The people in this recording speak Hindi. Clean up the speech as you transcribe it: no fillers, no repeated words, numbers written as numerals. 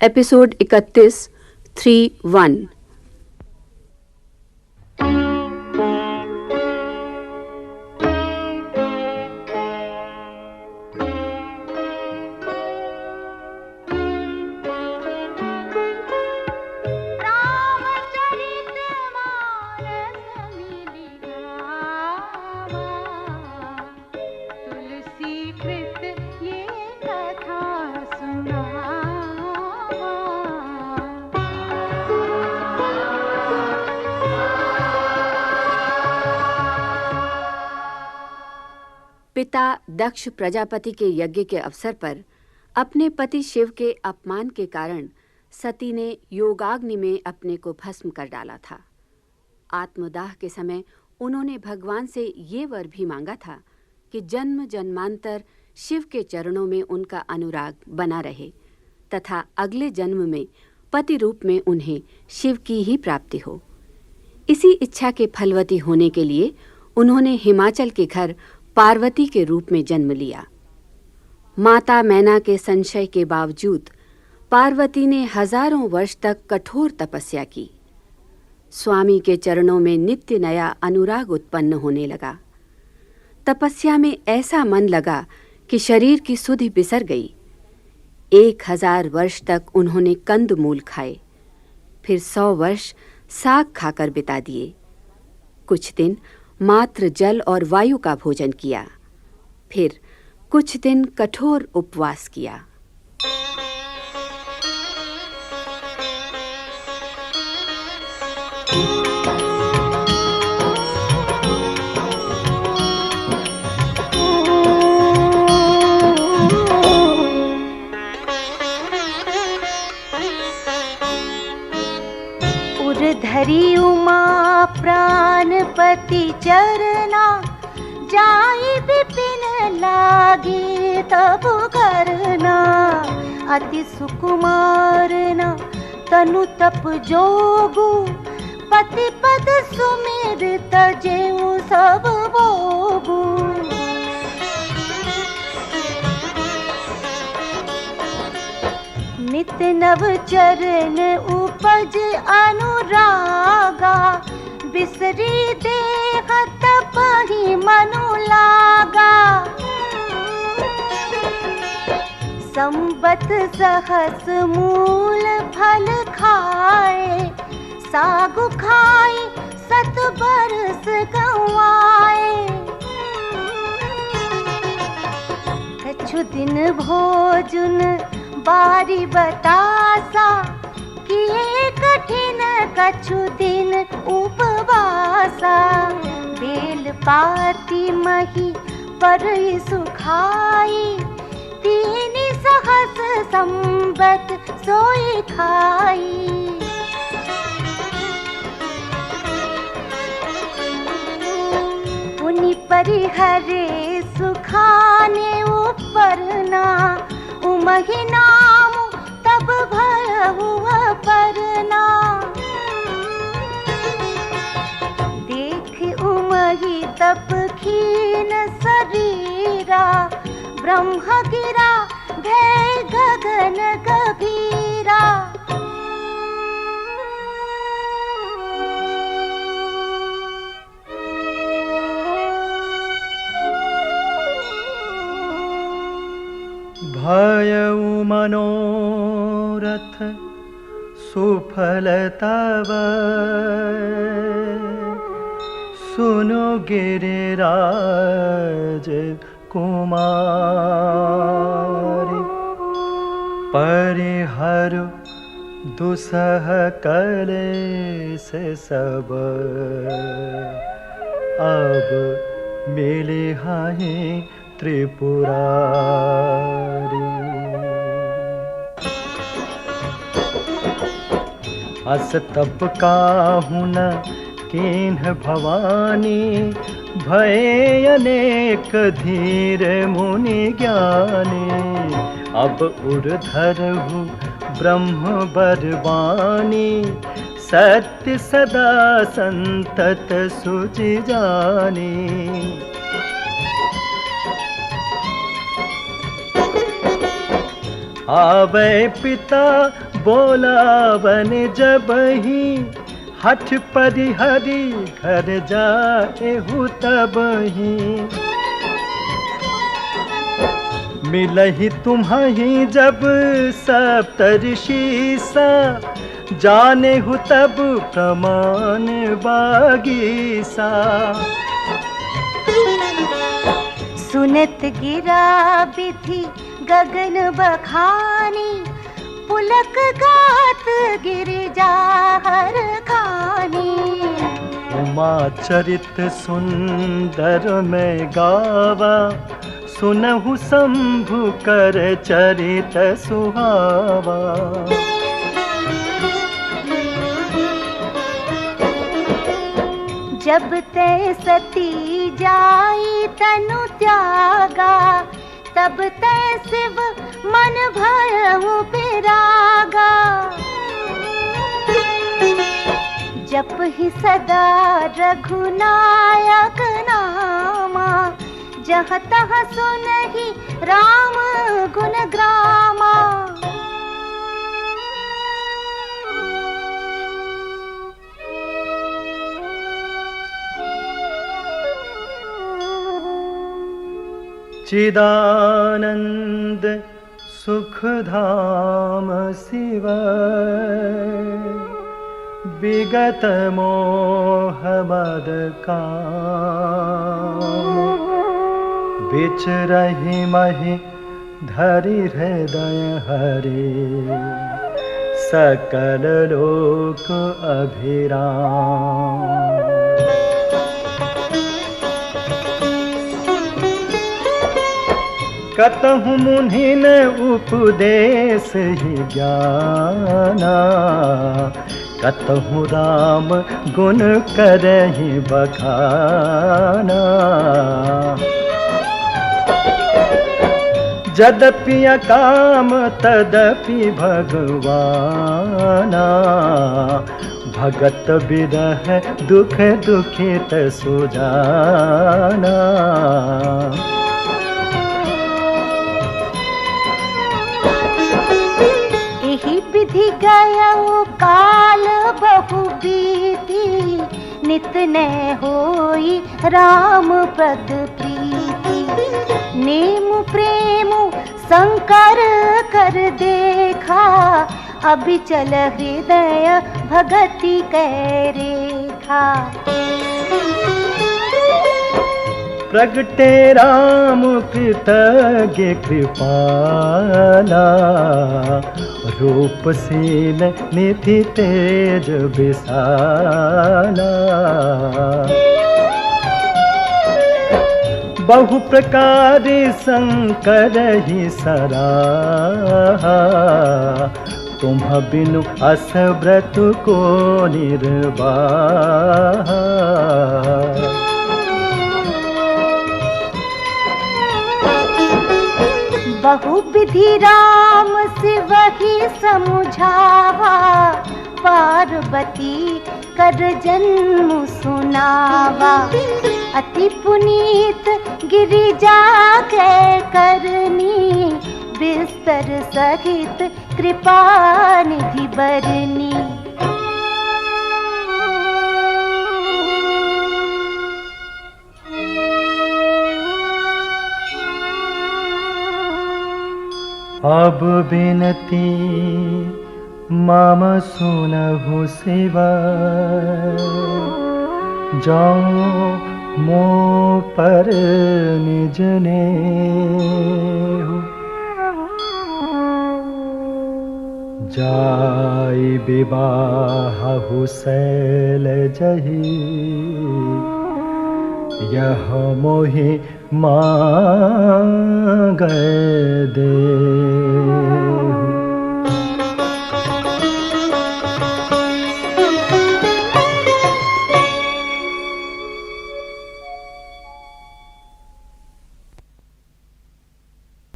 एपिसोड 31 3-1। पिता दक्ष प्रजापति के यज्ञ के अवसर पर अपने पति शिव के अपमान के कारण सती ने योगाग्नि में अपने को भस्म कर डाला था। आत्मदाह के समय उन्होंने भगवान से ये वर भी मांगा था कि जन्म जन्मांतर शिव के चरणों में उनका अनुराग बना रहे तथा अगले जन्म में पति रूप में उन्हें शिव की ही प्राप्ति हो। इसी इच्छा के फलवती होने के लिए उन्होंने हिमाचल के घर पार्वती के रूप में जन्म लिया। माता मैना के संशय के बावजूद पार्वती ने हजारों वर्ष तक कठोर तपस्या की। स्वामी के चरणों में नित्य नया अनुराग उत्पन्न होने लगा। तपस्या में ऐसा मन लगा कि शरीर की सुधि बिसर गई। 1000 वर्ष तक उन्होंने कंद मूल खाए, फिर 100 वर्ष साग खाकर बिता दिए। कुछ दिन मात्र जल और वायु का भोजन किया, फिर कुछ दिन कठोर उपवास किया। धरी उमा प्राणपति चरना, जाई विपिन लागी तब करना। अति सुकुमारना तनु तप जोगु, पति पद सुमिर तजेऊ सब भोगु। नित नव चरण उपज अनुरागा, बिसरी देह तपहि मनु लागा। संबत सहस मूल फल खाए, सागु खाई 7 बरस गंवाए। कछु दिन भोजन बारी बतासा, किए कठिन कछु दिन उपवासा। बेल पाती मही पर सुखाई, 3 सहस संबत सोई खाई। पुनि परिहरे सुखाने उपरना, उमहि नाम तब भयहु अपरना। देख उमहि तप खीन शरीरा, ब्रह्म गिरा भय गगन गभीरा। भयउ मनोरथ सुफल तव, सुनो गिरिराज कुमारी। परिहरु दुसह कलेस सब, अब मिले हैं त्रिपुरारी। अस तप काहु न कीन्ह भवानी, भय अनेक धीर मुनि ज्ञानी। अब उर्धरहु ब्रह्म बरवानी, सत्य सदा संतत सुचि जानी। आवे पिता बोलावन जब ही, हठ परिहरि घर जाए हु तब ही। मिलहि तुम्हि जब सप्तऋषि सा, जाने हु तब प्रमाण बागीसा। सुनत गिरा विधि गगन बखानी, पुलक गात गिरिजा हर खानी। उमा चरित सुंदर में गावा, सुनहु शंभु कर चरित सुहावा। जब ते सती जाई तनु त्यागा, तब ते शिव मन भयउ बिरागा। जप ही सदा रघुनायक नामा, जहाँ तहाँ सुनहि राम गुण ग्रामा। चिदानंद सुखधाम शिव, विगत मोह मद काम। बिचरहि महि धरि हृदय हरि, सकल लोक अभिराम। कतहु मुनिन उपदेश ही ज्ञाना, कतहु राम गुण करहि बखाना। यद्यपि अकाम तदपि भगवाना, भगत बिरह दुख दुखित सुजाना। विधि गयउ काल बहु बीती, नित न होई राम पद प्रीति। नेम प्रेम शंकर कर देखा, अबिचल हृदय भगति कै रेखा। प्रगटे राम कृतज्ञ कृपाला, रूपशील निधि तेज विशाला। बहु प्रकार शंकर ही सराहा, तुम बिनु अस व्रत को निर्वाहा। बहु विधि राम शिव ही समुझावा, पार्वती कर जन्म सुनावा। अति पुनीत गिरिजा के करनी, बिस्तर सहित कृपा निधि बरनी। अब बिनती मम सुनहु शिव, जाओ मो पर निज नेहु। जाई विवाहु शैल जही, यह मोहि मांग दे।